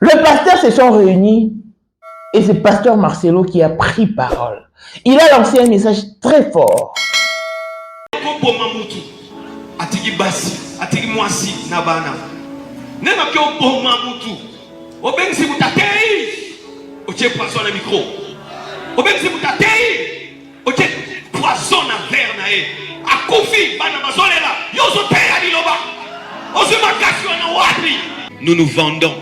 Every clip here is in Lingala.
Le pasteur se sont réunis et c'est pasteur Marcelo qui a pris parole. Il a lancé un message très fort. Nous nous vendons.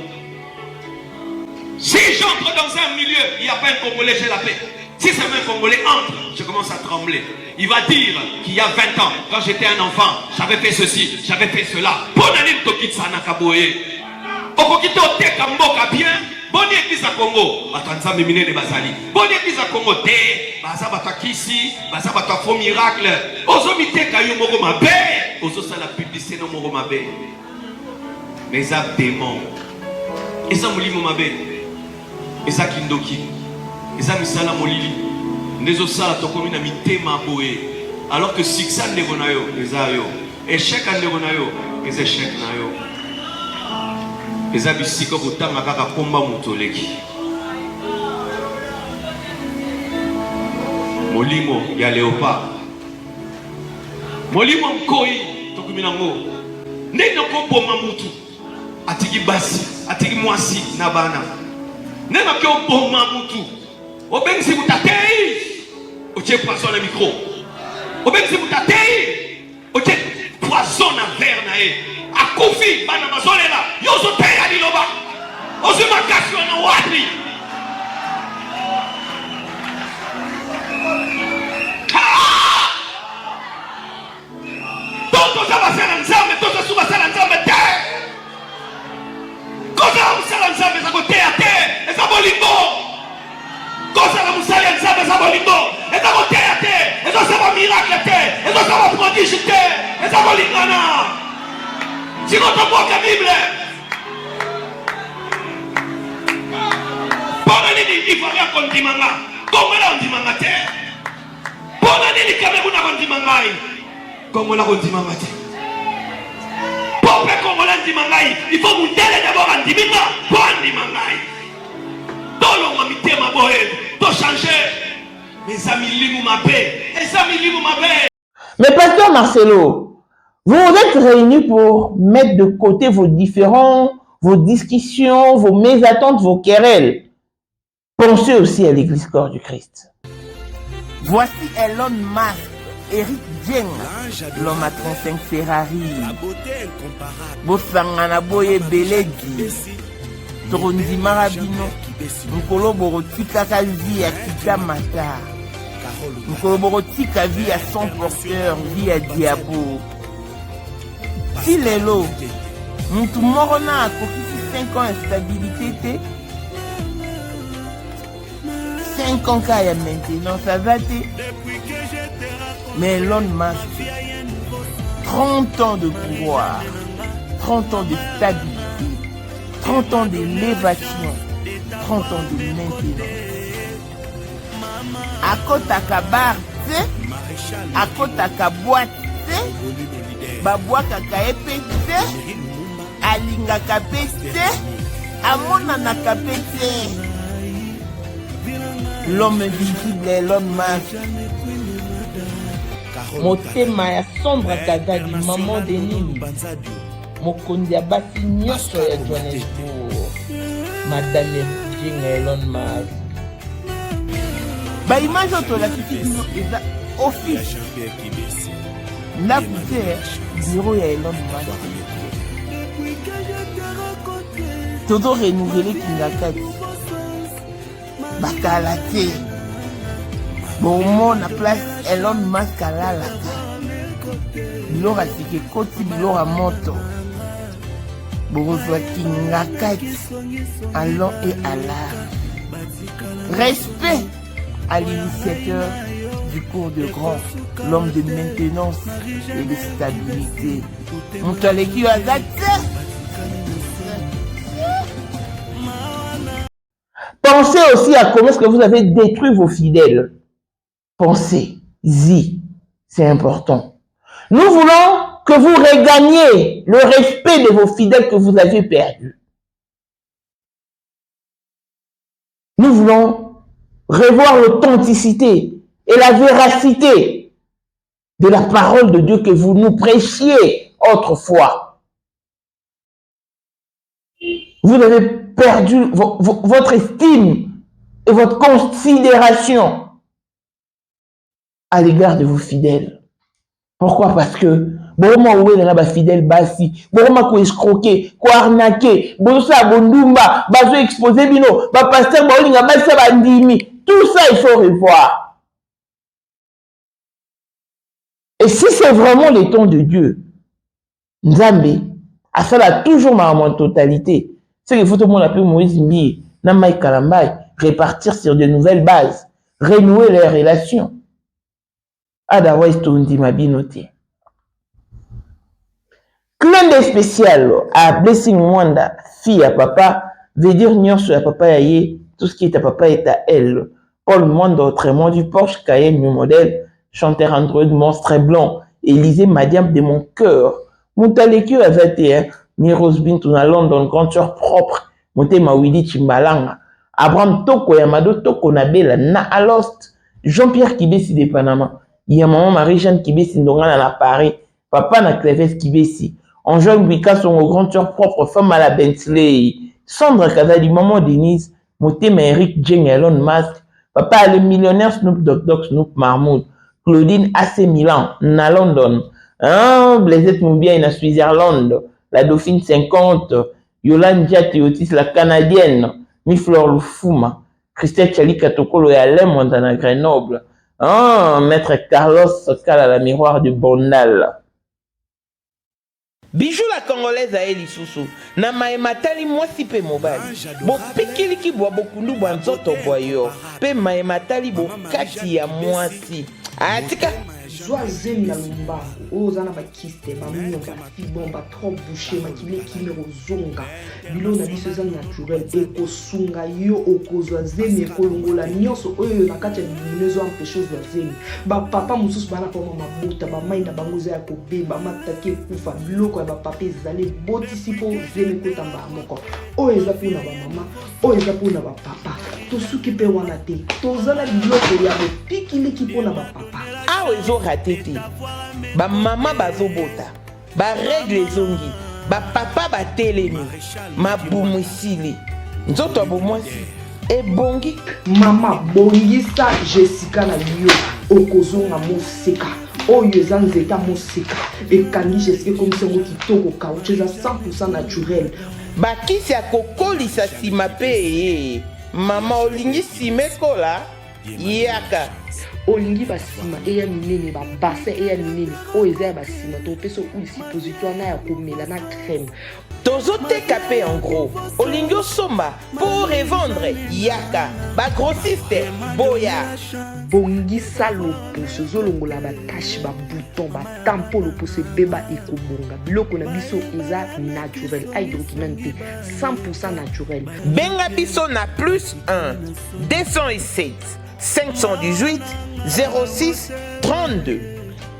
Si j'entre dans un milieu, il n'y a pas un Congolais, j'ai la paix. Si c'est un Congolais entre, je commence à trembler. Il va dire qu'il y a 20 ans, quand j'étais un enfant, j'avais fait ceci, j'avais fait cela. Bonne année de Tokitsana Kaboye. Okokito Teka Mboka bien. Bonne église à Congo. Batanza Mimine de Bazali. Bonne église à Congo. Te. Baza Batakisi. Baza Batafo miracle. Ozo Miteka Yomoro Mabe. Ozo Sala publicité no Moro Mabe. Mais à démon. Et ça Moulimo Mabe. Et ça Kindoki. Et ça Misala Molili. Nezo Sala Tokomina Mitema Boé. Alors que Siksan de Gonayo. Les Ayo. Échec en de Gonayo. Les échecs Nayo. Les abisiko kutanga kaka komba mutoleki. Molimo ya léopard. Molimo mkoi tokuminango. Neno kombo mamutu. Atiki basi, atiki mwasi na bana. Neno kombo mamutu. Obenzi mutatei. Oche poisson le micro. Obenzi mutatei. Oche poisson na verre na e. Akufi bana mazolela yozo teya diloba ozuma kasio na wapi toto zaba sala nzambe toto suba sala nzambe te koza musala nzambe za koteya te eza bolingo koza la musala nzambe za bolingo eza koteya te eza saba miracle te eza saba prodige te eza bolingana. Si votre boîte la Bible, pendant les Ivoiriens qu'on dit manga, comment là on dit manga te? Pendant les Camerounais on dit manga, comment là on dit manga te? Peuple congolais on dit manga, il faut monter d'abord en dit manga, pour en dit manga. Dans l'homme ma bohème, pour changer. Mes amis limou ma paix, mes amis limou ma paix. Mais pasteur Marcelo, vous vous êtes réunis pour mettre de côté vos différends, vos discussions, vos mésattentes, vos querelles. Pensez aussi à l'église corps du Christ. Voici Elon Musk, Eric Dieng, l'homme à 35 Ferrari. Bosangana boye belegi. Torondi marabino. Nkolo borotika kazi ya kita mata. Nkolo borotika vie à son porteur, vie à diabo. Si lelo, mutu moko na akokisi 5 ans instabilité te, 5 ans ka ya maintenance aza te, mais Elon Musk, 30 ans de pouvoir, 30 ans de stabilité, 30 ans d'élévation, 30 ans de maintenance. Akotaka bar te, akotaka boîte te, babwakaka epe te, alingaka pe te, amonanaka pe te. L'homme invisible Elon Musk. Motema ya sombre kazali maman de nini. Mokonzi ya basi nyonso ya Johannesburg. Madame Dieng Elon Musk. Ba image oto la kiti eza office. La bureau ya Elon Musk. Todo renouveler kingakati. Bakala te. Bon, na place Elon Musk alalaka. Bilora sike koti bilora moto. Borozwa kingakati. Allons et à large. Respect à l'initiateur du cours de grand, l'homme de maintenance et de stabilité. Montaleki Azate. Pensez aussi à comment est-ce que vous avez détruit vos fidèles. Pensez-y, c'est important. Nous voulons que vous regagniez le respect de vos fidèles que vous avez perdus. Nous voulons revoir l'authenticité et la véracité de la parole de Dieu que vous nous prêchiez autrefois. Vous avez perdu votre estime et votre considération à l'égard de vos fidèles. Pourquoi? Parce que Boroma oué na ba fidèle basi, Boroma ko escroquer, ko arnaquer, bosa bondumba, bazo exposer bino, ba pasteur ba olinga basa bandimi. Tout ça il faut revoir. Et si c'est vraiment les temps de Dieu, Nzambe a ça toujours en totalité. C'est qu'il faut tout le monde appeler Moïse Mbi, Namai Kalambai, répartir sur de nouvelles bases, renouer les relations. Otherwise, tout le monde noté. Clin d'œil spécial à Blessing Mwanda, fille à papa, veut dire nion sur la papa yaye, tout ce qui est à papa est à elle. Paul Mwanda, autrement du Porsche Cayenne, new modèle, chanteur Android, monstre blanc, Élisée Madiam de mon cœur. Montalekio à 21, Miros Bintou à London, grande sœur propre, Monté Mawili Chimbalanga, Abraham Toko Yamado Toko Nabela, Na Alost, Jean-Pierre Kibesi de Panama, Yamaman Marie-Jeanne Kibesi Ndonga à Paris, Papa na Cléves Kibesi, Anjoine Bika son grande sœur propre, femme à la Bentley, Sandra Kazali, Maman Denise, Monté Eric Jeng Elon Musk, Papa le millionnaire Snoop Dogg Snoop Mahmoud, Claudine AC Milan, na London, Blaisette Moubia na Switzerland, la Dauphine 50, Yolanda Théotis la Canadienne, Miflor Lufuma, Christelle Chali Katokolo et Alain Montana Grenoble, Maître Carlos Kala la miroir du Bondal. Bijou la Congolaise à Eli Soussou, na maematali mwasi pe mobali, bo pikili ki bwa bokundu bwa nzoto boyo, pe maematali bo kati ya mwasi. Atika Zwa zemi na lumbangu, ozana ba kiste, ba mionga, fibon, ba trop bouché, ma kile kimero zonga. Bilo na biso zan naturel, eko sunga yo okozwa zemi ekolongola nyonso oyo na kati ya bimezo empêcher zwa zemi. Ba papa mususu bana kwa mama buta, ba mai na bango za kobeba, matake kufa biloko ya ba papa ezali botisi po zemi kotamba moko. Oyo eza po na ba mama, oyo eza po na ba papa. Tosuki pe wana te, tozala biloko ya bopikili ki po na ba papa. Awe zo ratete, ba mama bazo bota, ba règle zongi, ba papa ba telemi, ma boumusili, nzoto abomwasi, e bongi. Mama bongisa Jessica na yo, okozonga moseka, oyo eza nzeta moseka, ekangi Jessica comme songo kitoko kauche eza 100% naturel. Bakisi ya kokolisa sima pe, mama olingi simekola, yaka. Olingi basima eya minene ba bassin eya minene o eza basima to peso ou suppositoire na ya komela na crème tozo TKP en gros olingi osomba pour revendre yaka ba grossiste boya bongisa loposo zolongola ba tache ba bouton ba tampo loposo beba ekobonga biloko na biso eza naturel hydroquinone 100% naturel benga biso na plus 1 207 518 06 32.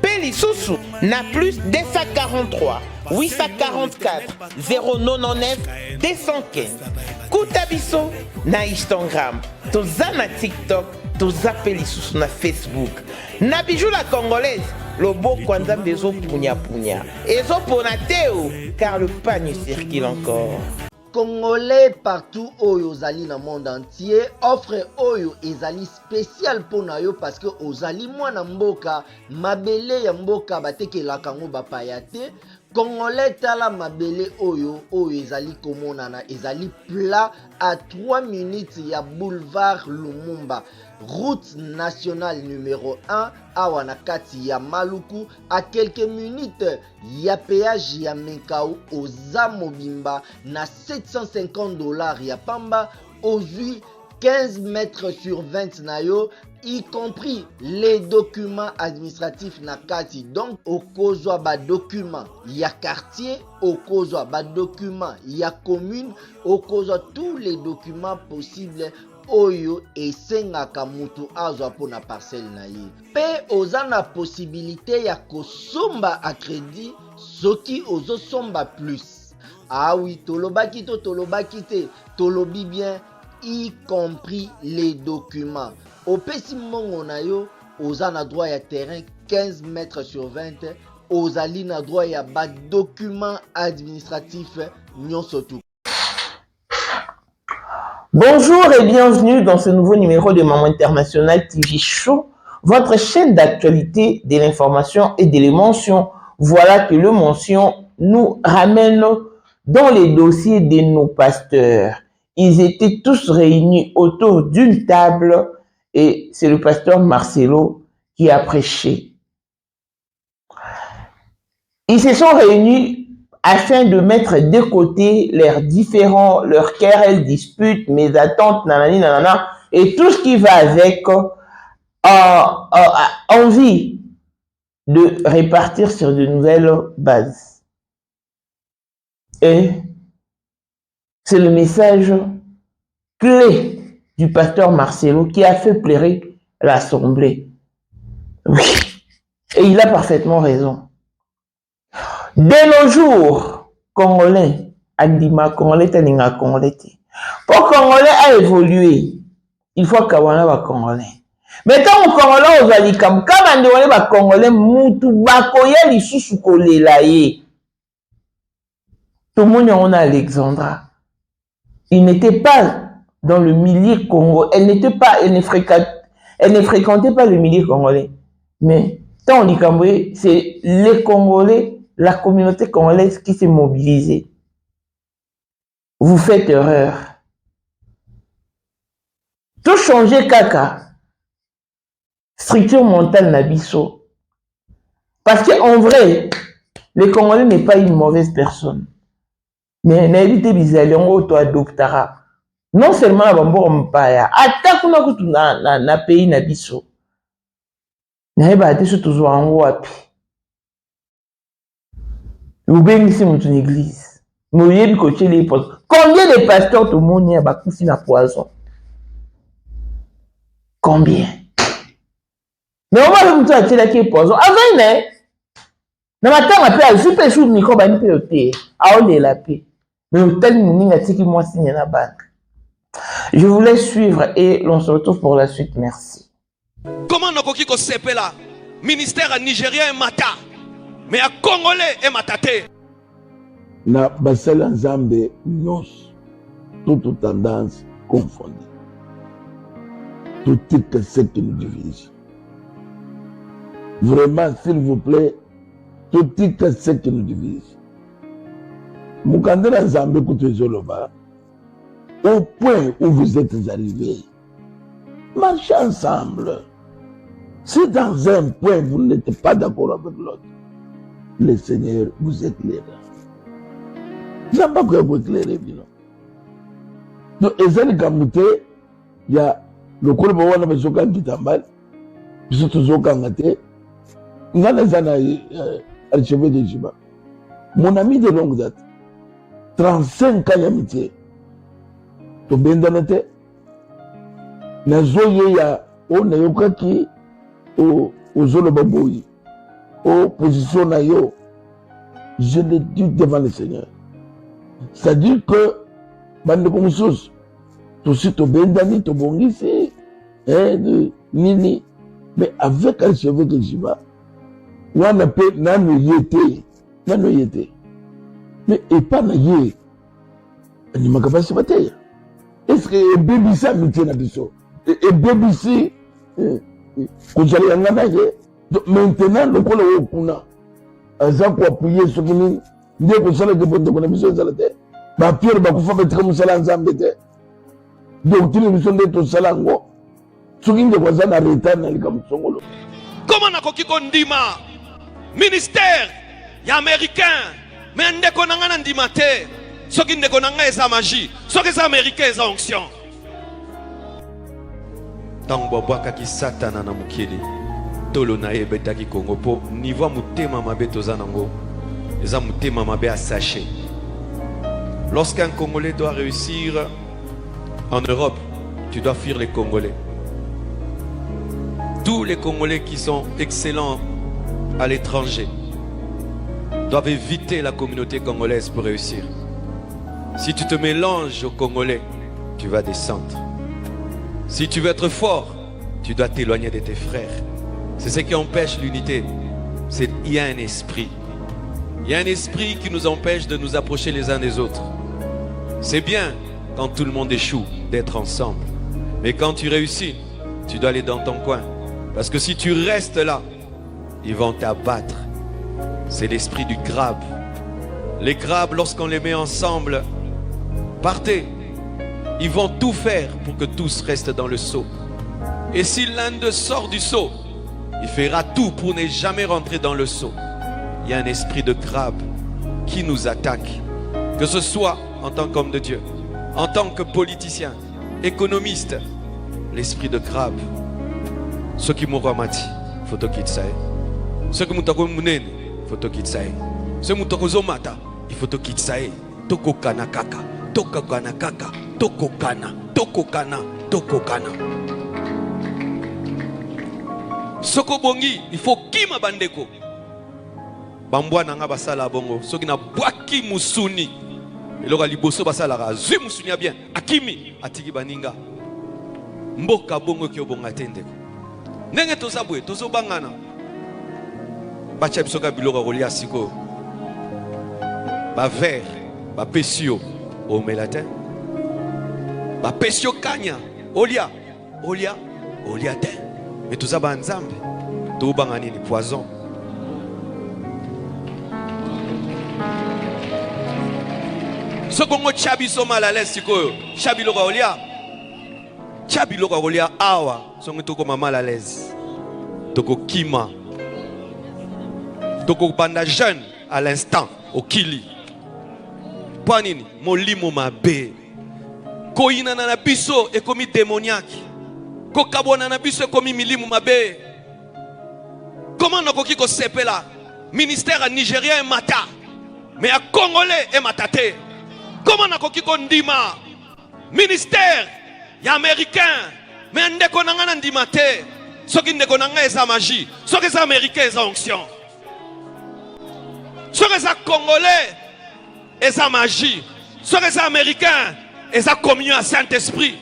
Pélissousou na plus 243 844 099 215. Koutabiso na Instagram, toza na TikTok, toza Pélissousou na Facebook. Na Bijou la Congolaise, lobo kwanza bezo punya punya. Ezo ponateo, car le pagne circule encore. Congolais partout oyo ozali na monde entier offre oyo ezali spécial pona yo parce que ozali mwana mboka mabele ya mboka batekelaka ngo bapaya te Congolais tala mabele oyo ezali komonana ezali plat à 3 minutes ya boulevard Lumumba route nationale numéro 1 awa na kati ya Maluku à quelques minutes ya péage ya Menkau oza mobimba na $750 ya pamba ozui 15 mètres sur 20 na yo y compris les documents administratifs na kati donc okozwa ba documents ya quartier okozwa ba documents ya commune okozwa tous les documents possibles oyo esengaka mutu azwa pona parcelle na ye pe oza na possibilité ya kosomba a crédit soki ozosomba plus ah oui tolobaki te tolobi bien y compris les documents. Au pesi mongo na yo, oza na droit ya terrain 15 mètres sur 20, ozali na droit ya ba document administratif nyonso tu. Bonjour et bienvenue dans ce nouveau numéro de Maman International TV Show, votre chaîne d'actualité, de l'information et de l'émotion. Voilà que le mention nous ramène dans les dossiers de nos pasteurs. Ils étaient tous réunis autour d'une table et c'est le pasteur Marcelo qui a prêché. Ils se sont réunis afin de mettre de côté leurs différends, leurs querelles, disputes, mes attentes, nanani, nanana, et tout ce qui va avec, envie de répartir sur de nouvelles bases. Et c'est le message clé du pasteur Marcelo qui a fait pleurer l'Assemblée. Oui, et il a parfaitement raison. Dès nos jours, Congolais, Andima Congolais, Taninga Congolais. Pour Congolais a évolué, il faut qu'on ait Congolais. Mais tant que Congolais aux alikam, comme on dit Congolais, Moutou Bakoya li susuko le laye. Tout le monde on a Alexandra. Il n'était pas dans le milieu congolais. Elle ne fréquentait pas le milieu congolais. Mais tant on dit Camboué, c'est les Congolais, la communauté congolaise qui s'est mobilisée. Vous faites erreur. Tout changer kaka. Structure mentale nabiso. Parce qu'en vrai, les Congolais n'est pas une mauvaise personne. Mais n'évitez bizarre, on auto-adoptera. Non seulement la bambo mpaya, attaque na pays nabiso. N'ayeba ate so toujours en wapi. Vous bénissez mon église. Combien de pasteurs tout le monde y a bakoufi na poison? Combien? Mais on va vous dire que poison. Avant, ne? Na matin après, je peux sur micro ba nipe yote. A on la paix. Mais hôtel mouninga tiki moi signe na banque. Je vous laisse suivre et l'on se retrouve pour la suite. Merci. Comment Nokoki ko sepe là? Ministère nigérien est mata. Mais à Congolais est matate. Na basala nzambe nyonso toute tendance confondue. Tout est ce qui nous divise. Vraiment, s'il vous plaît, tout est ce qui nous divise. Mukandela nzambe kutezoloba. Au point où vous êtes arrivés, marchez ensemble. Si dans un point vous n'êtes pas d'accord avec l'autre, le Seigneur vous éclaire. Vous n'avez pas quoi vous éclairer, non. Donc, Ezeli Kamute, il y a le Kolobo Wana Besoka Kitambal, Bisoto Zoka Ngate, Ngana Zana archivé de Jiba. Mon ami de longue date, 35 ans d'amitié, to Bendanate, Nazoye ya o Nayokaki, au Zolobaboui, aux positions Nayo, je l'ai dit devant le Seigneur. C'est-à-dire que, bande comme chose, tout ce to Bendani, to Bongisi, Nini, mais avec un cheveu que j'y vais, on appelle Nano Yete, mais et pas Naye, on m'a capacité de bataille. Est-ce que bébé ça me tient à biso? Et bébé si, maintenant, le col est au Kuna. Aza ko appuyer ce qui nous dit que ça le dépôt de connexion ça la tête. Ma pierre ba ko fa betre comme ça ensemble te. Donc tu ne nous sonde to salango. Ce qui ne ko ça na retard na likam songolo. Comment nakoki kondima? Ministère ya américain. Mais ndeko nanga ndima te. Soki ndeko nanga eza magie. Soki eza américain eza onction. Tant boboaka ki satana na mukili. Tolo na ebetaki Congo po niveau mutema mabe tozanango eza mutema mabe à sachet. Lorsqu'un Congolais doit réussir en Europe, tu dois fuir les Congolais. Tous les Congolais qui sont excellents à l'étranger doivent éviter la communauté congolaise pour réussir. Si tu te mélanges aux Congolais tu vas descendre. Si tu veux être fort, tu dois t'éloigner de tes frères. C'est ce qui empêche l'unité. Il y a un esprit. Il y a un esprit qui nous empêche de nous approcher les uns des autres. C'est bien quand tout le monde échoue d'être ensemble. Mais quand tu réussis, tu dois aller dans ton coin. Parce que si tu restes là, ils vont t'abattre. C'est l'esprit du crabe. Les crabes, lorsqu'on les met ensemble, partez. Ils vont tout faire pour que tous restent dans le seau. Et si l'un d'eux sort du seau, il fera tout pour ne jamais rentrer dans le seau. Il y a un esprit de crabe qui nous attaque. Que ce soit en tant qu'homme de Dieu, en tant que politicien, économiste, l'esprit de crabe. Ceux qui mourront mati, faut to kitsae. Ceux qui mourront munene, faut to kitsae. Ceux qui mourront mata, il faut to kitsae. Toko kana kaka, toko kana kaka, toko kana, toko kana, toko kana. Soko bongi, il faut kima bandeko. Bambwa nanga basala bongo, soki na bwaki musuni. Eloka liboso basala ka zui musuni ya bien. Akimi atiki baninga. Mboka bongo ki obonga tendeko. Nenge toza bwe, tozo bangana. Bacha bisoka biloko kolia siko. Ba ver, ba pesio o melatin. Ba pesio kanya, olia, olia, olia ten. Mais tout ça ba nzambe. To bangani ni poison. Ce qu'on a chabi so mal à l'aise sikoyo. Chabi loka olia. Chabi loka olia awa. Songo toko mal à l'aise. Toko kima. Toko banda jeune à l'instant au kili. Panini molimo mabe. Koina na biso e komi démoniaque. Ko kabona na biso e komi milimu mabe. Comment nakoki ko sepela? Ministère à Nigérien et mata. Mais à Congolais et matate. Comment nakoki ko ndima? Ministère ya américain. Mais ndeko nanga ndima te. Soki ndeko nanga eza magie. Soki eza américain eza onction. Soki eza congolais eza magie. Soki eza américain eza communion à Saint-Esprit.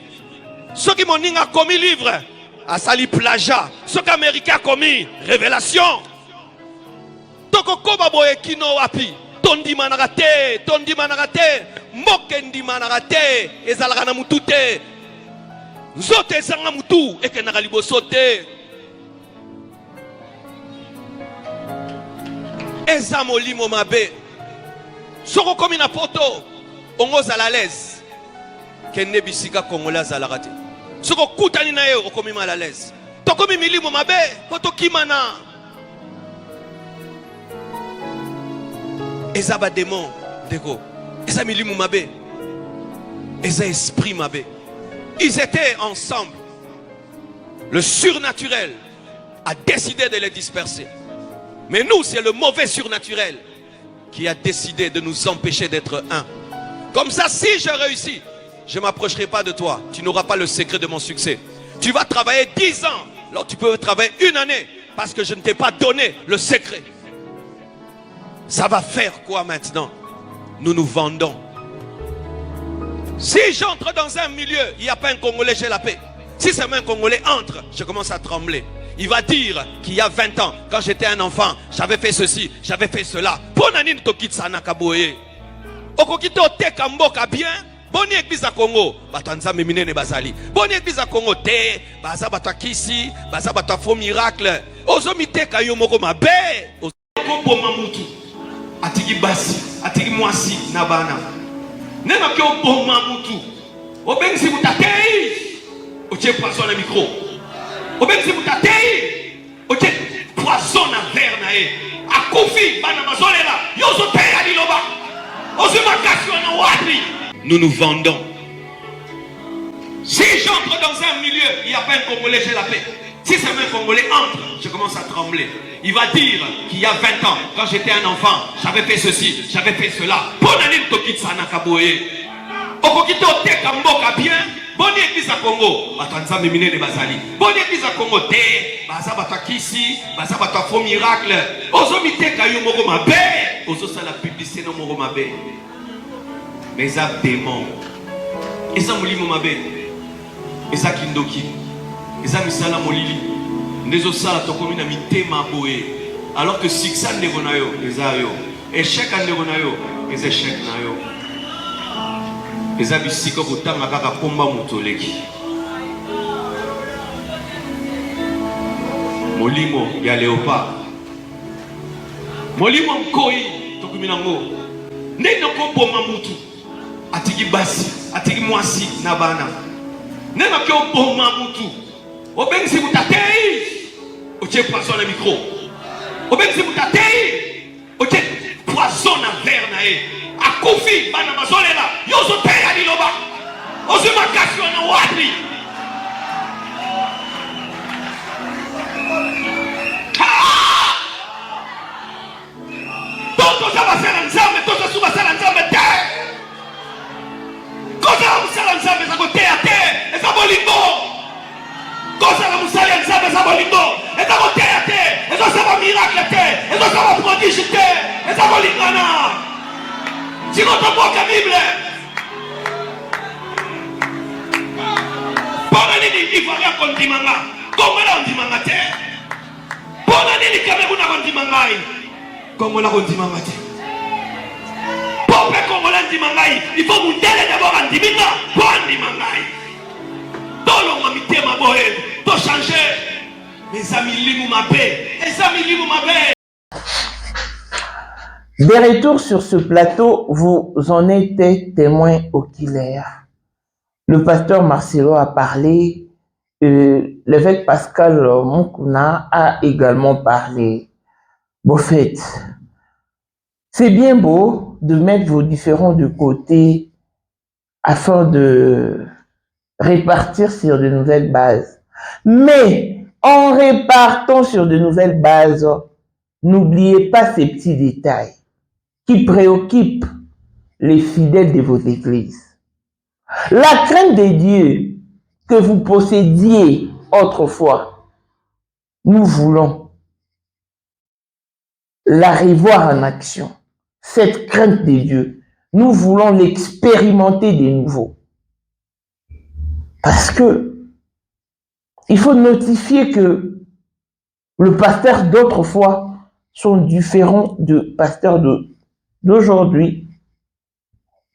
Soki moninga commis livre a sali plagiat. Soki américain a commis révélation. Toko koba boye kino wapi. Tondi managate, tondi managate, mokendi managate, ezalaka na mutu te. Nzote ezanga mutu ekenaka liboso te. Eza molimo mabe. Soko komi na poto, ongo zala l'aise. Kende bisika kongola zalaka te. Soko kutani na ye okomi mal à l'aise. Tokomi milimo mabe, poto kimana. Eza ba démon deko. Eza milimu mabe. Eza esprit mabe. Ils étaient ensemble. Le surnaturel a décidé de les disperser. Mais nous, c'est le mauvais surnaturel qui a décidé de nous empêcher d'être un. Comme ça, si je réussis, je ne m'approcherai pas de toi. Tu n'auras pas le secret de mon succès. Tu vas travailler 10 ans. Alors tu peux travailler 1 année parce que je ne t'ai pas donné le secret. Ça va faire quoi maintenant? Nous nous vendons. Si j'entre dans un milieu, il n'y a pas un Congolais, j'ai la paix. Si c'est un Congolais entre, je commence à trembler. Il va dire qu'il y a 20 ans, quand j'étais un enfant, j'avais fait ceci, j'avais fait cela. Bonanine tokit sana kaboye. Okokito te kamboka bien. Boni église à Congo, batanza minene bazali. Boni église à Congo te, baza batakisi, baza batafo miracle. Ozomite kayo moko mabe. Okombo mamutu. Atiki basi, atiki mwasi na bana. Nena kyo bomba mutu. Obenzi mutatei. Oche poisson na micro. Obenzi mutatei. Oche poisson na verre na e. Akufi bana mazolela. Yozo te ya liloba. Ozuma kasyo na wapi. Nous nous vendons. Si j'entre dans un milieu, il n'y a pas un Congolais, j'ai la paix. Si c'est un Congolais entre, je commence à trembler. Il va dire qu'il y a 20 ans, quand j'étais un enfant, j'avais fait ceci, j'avais fait cela. Bonanine tokitsana kaboye. Okokito te kamboka bien. Boni église à Congo, batanza minene bazali. Boni église à Congo te, baza batakisi, baza batafo miracle. Ozomite kayo moko mabe. Ozo sala publicité no moko mabe. Mais ça démon. eza molimo mabe, eza kindoki, eza misala molili, ndezo sala tokomi na mitema boye, alors que succès ndeko na yo eza yo, échec ndeko na yo eza échec na yo. Eza bisika kotanga kaka komba motoleki. Molimo ya léopard, molimo mkoi tokomi nango, ndenge nakoboma mutu atiki basi atiki mwasi na bana, ndenge nakoboma mutu obengisi mutatei otie poisson na micro, obengisi mutatei otie poisson na verre na ye, akufi bana mazolela yozo teya liloba ozwi makasi wana wapi? Toza basala nzambe, toza su basala nzambe te. Koza musala nzambe za koteya te, eza bolingo. Koza la musala nzambe za bolingo, eza koteya te, eza saba miracle te, eza saba prodige te, eza bolingana. Sino toboka Bible. Pona nini Ivoria kondimanga, Kongo na kondimanga te. Pona nini Cameroun na kondimanga ai. Kongo la kondimanga te. Peuple congolais ndimangai, il faut mundele d'abord andiminga, pour andimangai. Tolonga mitema boye, to changer. Mes amis limu mabe, mes amis limu mabe. Des retours sur ce plateau, vous en êtes témoins oculaires. Le pasteur Marcelo a parlé, l'évêque Pascal Mukuna a également parlé. Bon fait, c'est bien beau de mettre vos différends de côté afin de répartir sur de nouvelles bases. Mais en répartant sur de nouvelles bases, n'oubliez pas ces petits détails qui préoccupent les fidèles de vos églises. La crainte de Dieu que vous possédiez autrefois, nous voulons la revoir en action. Cette crainte de Dieu, nous voulons l'expérimenter de nouveau. Parce que il faut notifier que le pasteur d'autrefois sont différents de pasteurs d'aujourd'hui.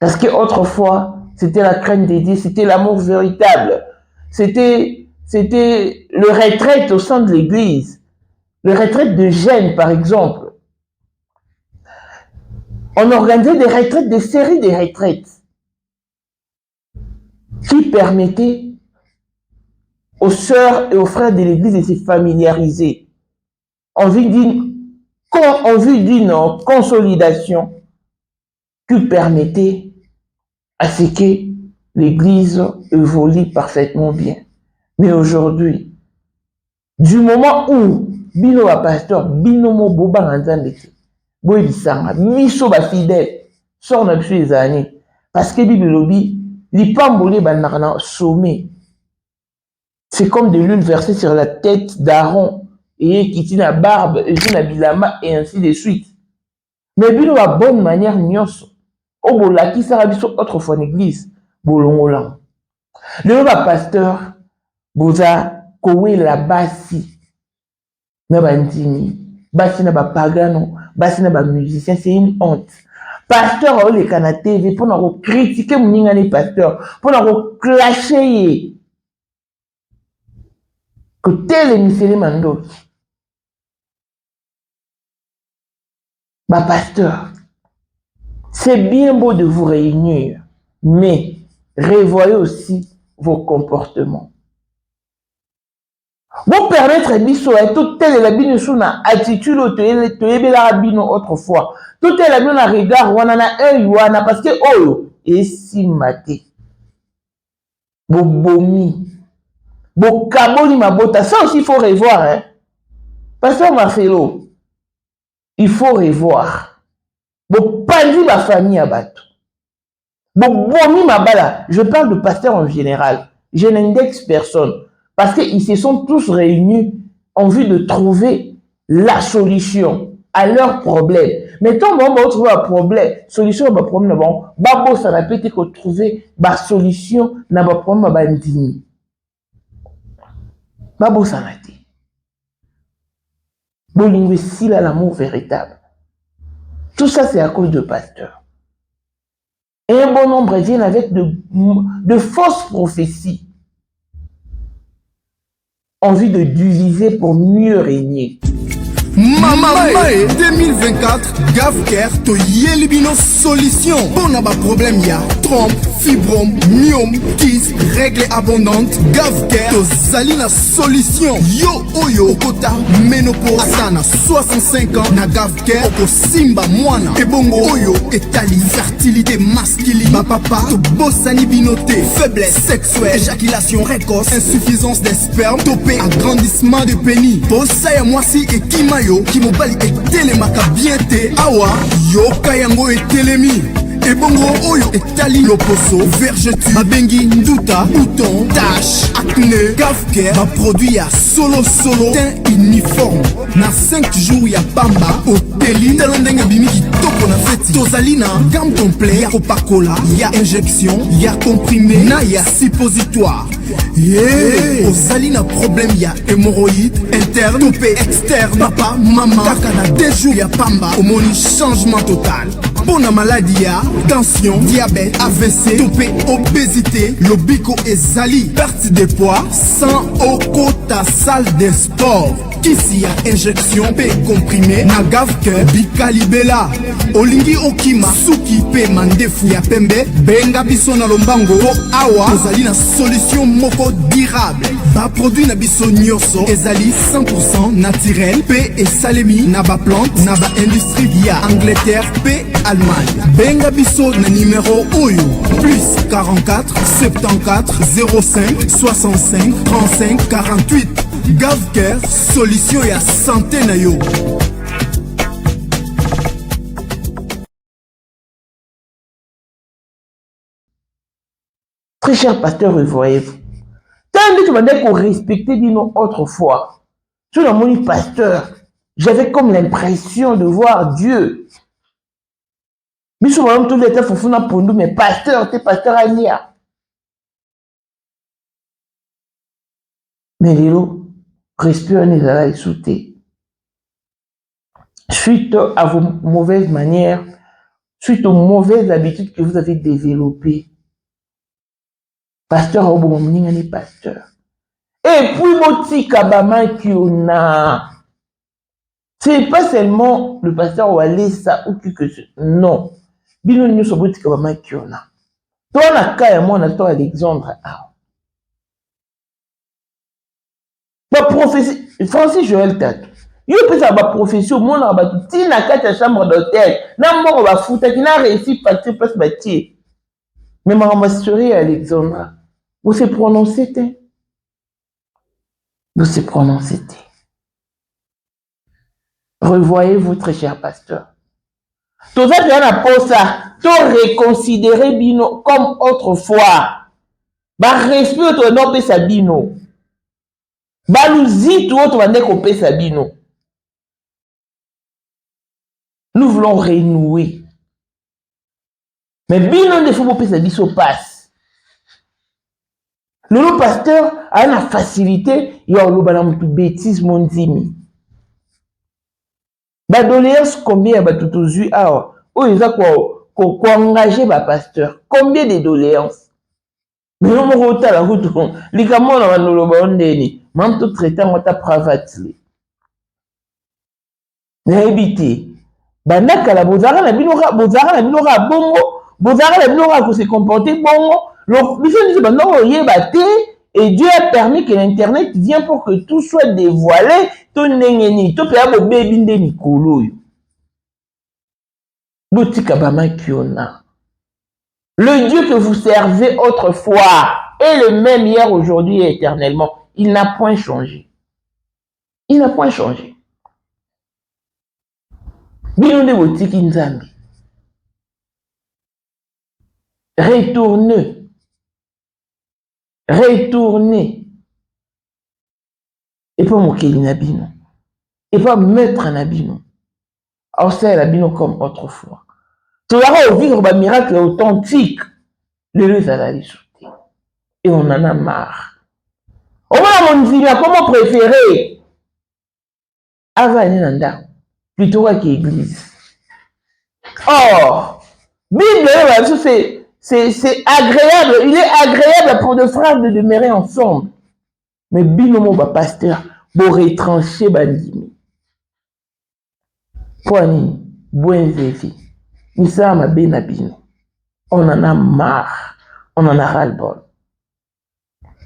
Parce qu'autrefois, c'était la crainte de Dieu, c'était l'amour véritable. C'était le retraite au sein de l'église. Le retraite de jeunes, par exemple. On organisait des retraites, des séries de retraites qui permettaient aux sœurs et aux frères de l'église de se familiariser en vue d'une consolidation qui permettait à ce que l'église évolue parfaitement bien. Mais aujourd'hui, du moment où Bino a pasteur, Bino mo boba nzambete, boy bisanga, miso ba fidèle, sort na biso les années. Parce que Bible lobby, li pambole banakana sommet. C'est comme de l'huile versée sur la tête d'Aaron et qui tient la barbe, et la bilama et ainsi de suite. Mais Bino a bonne manière nyonso. O bola qui sera biso autrefois en église, bolongola. Le pasteur boza kowe la basi. Na bandini, basi na ba pagano, basi na ba musicien, c'est une honte. Pasteur le kana TV pour na critiquer moninga ni pasteur, pour na clasher que tel miseli mando. Ba pasteur, c'est bien beau de vous réunir, mais revoyez aussi vos comportements. Vous permettre biso et tout tel la bino suna attitude to yebela bino autrefois. Tout tel la bino na regard wana na wana parce que oyo et si maté. Bo bomi. Bo kaboli mabota, ça aussi il faut revoir hein. Pasteur Marcelo, il faut revoir. Bo pandi ma famille à bateau. Bo bomi mabala, je parle de pasteur en général. Je n'indexe personne. Parce qu'ils se sont tous réunis en vue de trouver la solution. à leurs problèmes. Mais tant qu'on va trouver un problème, solution à un problème, bon, ça va peut-être trouver une solution à un problème, bandini. Babo, ça n'a été. Bolingue, si l'amour véritable. Tout ça, c'est à cause de pasteurs. Et un bon nombre viennent avec de fausses prophéties. Envie de diviser pour mieux régner. Mamae 2024 Gavker to Yelibino solution. Bon ba problème ya trompe, fibrome, myome, kyste, règle abondante. Gavker to Zalina solution. Yo oyo kota ménopause asana 65 ans na Gavker oko simba mwana. Ebongo oyo etali fertilité masculine. Ma papa to bossani binoté, faiblesse sexuelle, éjaculation précoce, insuffisance des spermes, topé agrandissement de pénis. Bossa ya mwasi et kima Kimobali etelemaka bien te awa yoka yango etelemi ebongo oyo etali loposo vergeture babengi nduta bouton tache acné Gavker baproduit ya solo teint uniforme na 5 jours ya pamba oteli tala ndenge bimi kitoko na feti tozali na gamme complet ya kopakola ya injection ya comprimé na ya suppositoire. Yeah. Ozali na problème ya hémorroïde interne topé externe papa maman kaka na 2 jours ya pamba omoni changement total. Bona maladie ya tension diabète AVC topé obésité lobiko ezali perte de poids sans okota salle de sport kisi ya injection pe comprimé na Gavker bikalibela olingi okima suki pe mandefu ya pembe benga biso na lombango po awa ozali na solution moko durable ba produit na biso nyonso ezali 100% naturel pe esalemi na ba plante na ba industrie ya Angleterre pe Allemagne. Benga biso na numéro oyo plus 44 74 05 65 35 48. Gavker solution ya santé na yo. Très cher pasteur, voyez-vous. Tant que tu m'as dit qu'on respectait Bino autrefois, sur le moni pasteur, j'avais comme l'impression de voir Dieu. Mais souvent, tout l'état fofuna pondu, mais pasteur, t'es pasteur Ania. Mais Lélo, respire les oreilles sauter. Suite à vos mauvaises manières, suite aux mauvaises habitudes que vous avez développées, pasteur au bon moment, n'est pasteur. Et puis, moti kabama kiona. C'est pas seulement le pasteur ou aller ça ou quelque chose. Non. Bino nous sommes moti kabama kiona. Toi, na kaya moi, na toi Alexandre. Ma prophétie, Francis Joël Tatou. Yo peut ça ma prophétie au monde na ba tout na kata chambre d'hôtel. Na moko ba futa qui na réussi partir place bâti. Mais ma chérie Alexandre, vous se prononcez té. Vous se prononcez té. Revoyez-vous très cher pasteur. Tout ça bien à pour ça, tout réconsidérer bino comme autrefois. Ba respect to non pe sa bino. Balouzi tout autre va découper Sabino. Nous voulons renouer. Mais Bino ne faut pas Sabiso passe. Le pasteur a la facilité, il y a une bêtise mon dimi. Badoléance combien va tout aux yeux ah oh ils a quoi engager ba pasteur combien de doléances. Mais on me rota la route les gamins na no ba ondeni. Même tout traitant on t'a privately. N'habité. Bandaka la bozara na binora bongo, bozara na binora ko se comporter bongo. Donc biso bando yeba te et Dieu a permis que l'internet vienne pour que tout soit dévoilé, to nengeni, to pe abo baby nde nikolo yo. Botika bama kiona. Le Dieu que vous servez autrefois est le même hier, aujourd'hui et éternellement. Il n'a point changé. Il n'a point changé. Bino de botiki nzambi. Retournez. Retournez. Et pas mokeli na bino. Et pas maître na bino. Aosala la bino comme autrefois. Tu vas vivre un miracle authentique. Le ezali sauté. Et on en a marre. On va mon dire comment préférer Avananda plutôt qu'église. Or, Bible, c'est agréable. Il est agréable pour deux frères de demeurer ensemble. Mais binomo ba pasteur, bo retrancher bandimi. Poani, Bouenzevi, Nissa ma benabino. On en a marre. On en a ras-le-bol.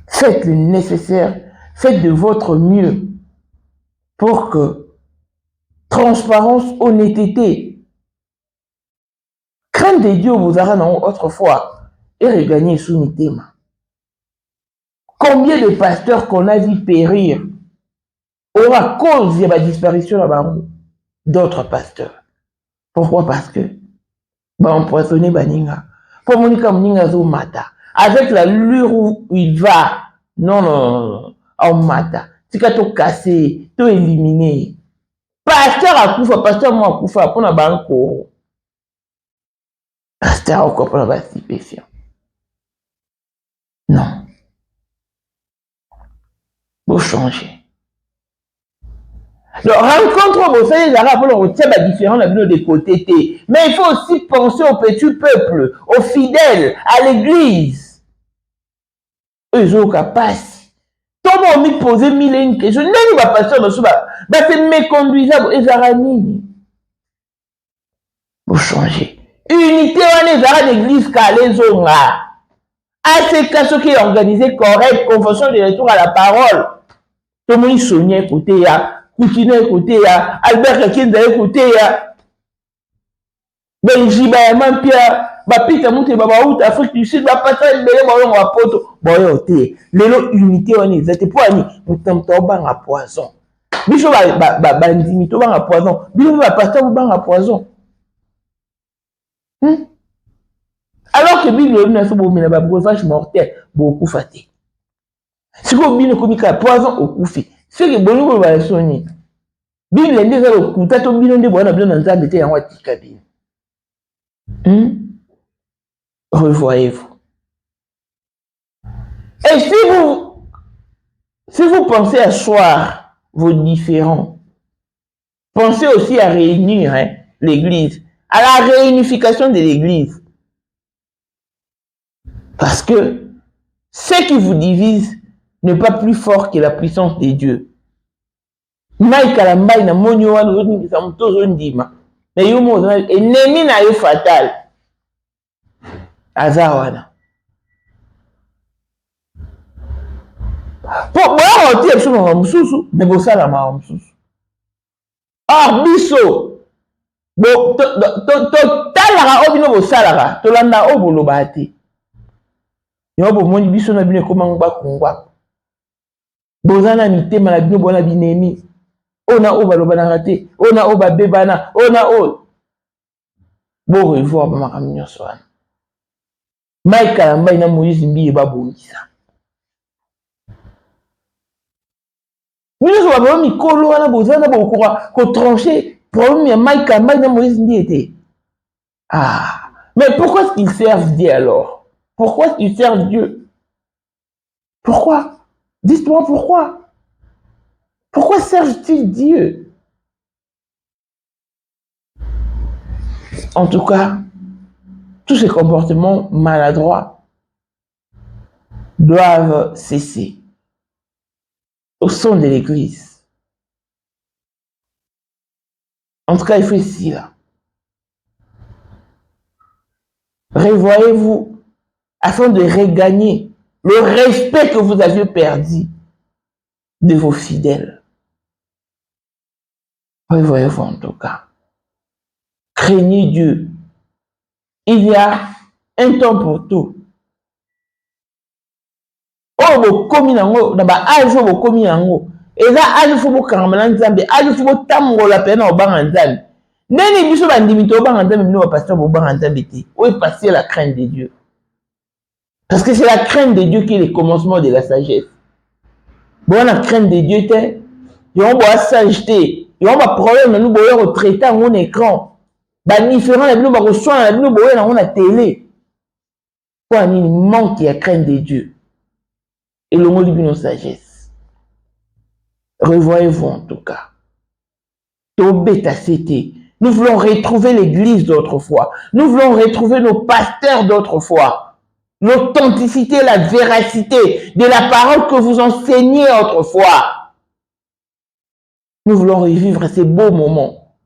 Faites le nécessaire. Faites de votre mieux pour que transparence, honnêteté, crainte de Dieu vous aura dans autrefois et regagner sous Mitema. Combien de pasteurs qu'on a vu périr aura cause de la disparition d'autres pasteurs. Pourquoi? Parce que empoisonné Baninga. Pour Monica Moninga zo mata. Avec la lure où il va. Non, en mata. Si tu cassé, tu éliminé. Pasteur a koufa, pasteur moi koufa, pour na banco. Pasteur a koufa, pour na ba stupéfiant. Non. Vous changez. Donc, rencontre vos frères et arabes pour le retirer différent des côtés. Mais il faut aussi penser au petit peuple, aux fidèles, à l'église. Eux ont capacité. Tout le monde me poser mille et une questions. N'est-ce pas pasteur de Souba? C'est méconduisable. Et Zaranini. Vous changez. Unité dans les arabes d'église car les ont là. À ces cas qui est organisé correct, convention de retour à la parole. Tout le monde soigne écouter ya. Continue à écouter ya. Albert Kakinda écouter ya. Benji Bayaman Pierre. Bapita Mouté Baba Out Afrique du Sud. Bapata Mbele Bayon Wapoto. Boyote. Lelo unité on est. C'était pour Annie. Nous t'en bang à poison. Bicho bandimi to bang à poison. Bicho va pasteur bang à poison. Alors que Bible n'a pas beau na ba vache mortel beaucoup faté. Si vous bien comme ka poison au koufi. Ce que bongo ba soni. Bible ndé za lo kuta to bino ndé bona bino nza bete yango atika bino. Revoyez-vous. Et si vous pensez asseoir vos différends, pensez aussi à réunir l'église, à la réunification de l'église. Parce que ce qui vous divise n'est pas plus fort que la puissance de Dieu. Maïkalambaï na monyo wana ozoni sa mutozo ndima. Na yomo ennemi na yo fatal. Azawana. Pour moi on tire sur mon mususu, mais bo sala ma mususu. Ah biso. Bo to talara obino bo sala to landa obolo bati. Yobo moni biso na bino koma ngba kongwa. Bozana mitema na bino bona binemi. Ona oba lobana raté, ona oba bebana, ona o. Bo revoir ba makamnyo swana. Maïka mbaï na Moïse mbi ba bongisa. Nous avons mis Kolo à la bozana pour qu'on trancher problème ya Maïka mbaï na Moïse mbi était. Ah, mais pourquoi est-ce qu'ils servent Dieu alors? Pourquoi est-ce qu'ils servent Dieu? Pourquoi? Dites-moi pourquoi. Pourquoi servent-ils Dieu? En tout cas, tous ces comportements maladroits doivent cesser au sein de l'Église. En tout cas, il faut ici, là. Revoyez-vous afin de regagner le respect que vous aviez perdu de vos fidèles. Revoyez-vous en tout cas. Craignez Dieu. Il y a un temps pour tout. Oh, vous commis nango, d'abord, âge vous commis nango. Et là, âge faut vous caramelan zambe, âge faut vous tamgo la peine au bang en zambe. Neni biso bandimito au bang en zambe, nous pasteur au bang en zambe. Où est passé la crainte de Dieu? Parce que c'est la crainte de Dieu qui est le commencement de la sagesse. Bon, la crainte de Dieu, on doit s'acheter. il y a un problème, nous voyons traiter en un écran. Différent, nous voyons reçoit, nous voyons la télé. Quoi, il manque la crainte de Dieu. Et le mot de nos sagesse. Revoyez-vous en tout cas. Nous voulons retrouver l'église d'autrefois. Nous voulons retrouver nos pasteurs d'autrefois. L'authenticité, la véracité de la parole que vous enseignez autrefois. Nous voulons revivre ces beaux moments.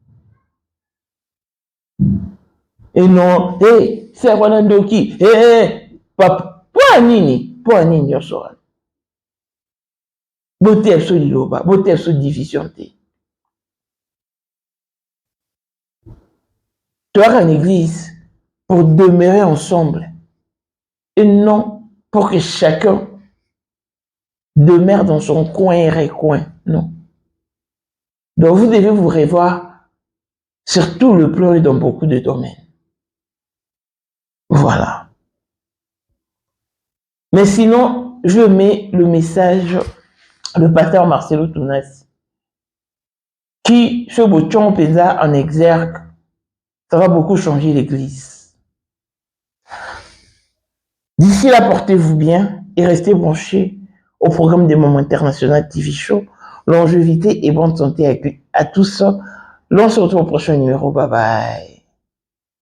Et non, c'est Ronaldoki, papa, pour nini yosoran. Beauté sur l'iloba, beauté sur division. Tu as une église pour demeurer ensemble et non pour que chacun demeure dans son coin et recoin. Non. Donc vous devez vous revoir sur tout le plan et dans beaucoup de domaines. Voilà. Mais sinon, je mets le message, le pasteur Marcelo Tounas, qui, ce bouton pesa en exergue, ça va beaucoup changer l'église. D'ici là, portez-vous bien et restez branchés au programme des Moments International TV Show. Longévité et bonne santé à tous. L'on se retrouve au prochain numéro. Bye bye.